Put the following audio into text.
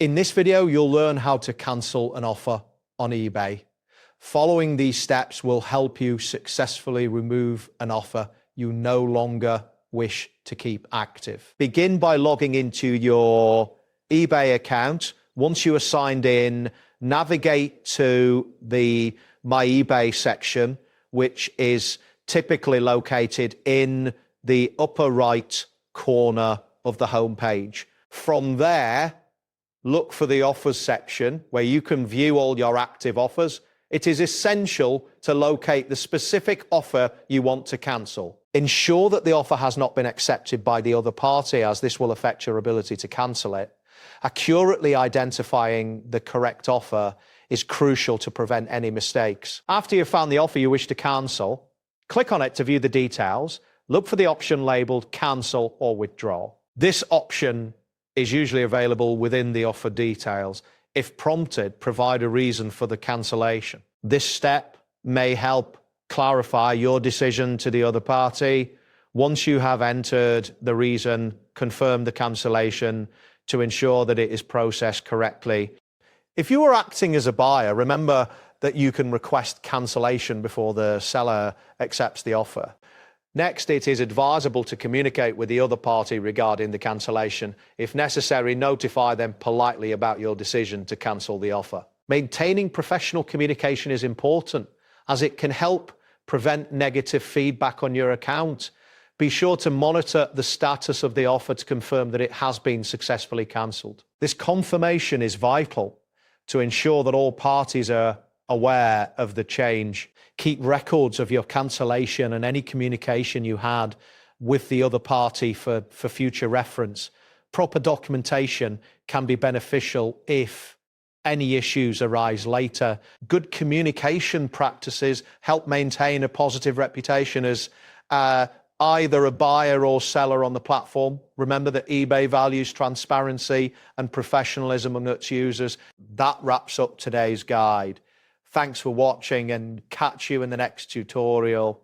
In this video, you'll learn how to cancel an offer on eBay. Following these steps will help you successfully remove an offer you no longer wish to keep active. Begin by logging into your eBay account. Once you are signed in, navigate to the My eBay section, which is typically located in the upper right corner of the homepage. From there, look for the offers section where you can view all your active offers. It is essential to locate the specific offer you want to cancel. Ensure that the offer has not been accepted by the other party, as this will affect your ability to cancel it. Accurately identifying the correct offer is crucial to prevent any mistakes. After you've found the offer you wish to cancel, click on it to view the details. Look for the option labeled Cancel or Withdraw. This option is usually available within the offer details. If prompted, provide a reason for the cancellation. This step may help clarify your decision to the other party. Once you have entered the reason, confirm the cancellation to ensure that it is processed correctly. If you are acting as a buyer, remember that you can request cancellation before the seller accepts the offer. Next, it is advisable to communicate with the other party regarding the cancellation. If necessary, notify them politely about your decision to cancel the offer. Maintaining professional communication is important, as it can help prevent negative feedback on your account. Be sure to monitor the status of the offer to confirm that it has been successfully cancelled. This confirmation is vital to ensure that all parties are aware of the change. Keep records of your cancellation and any communication you had with the other party for future reference. Proper documentation can be beneficial if any issues arise later. Good communication practices help maintain a positive reputation as either a buyer or seller on the platform. Remember that eBay values transparency and professionalism among its users. That wraps up today's guide. Thanks for watching, and catch you in the next tutorial.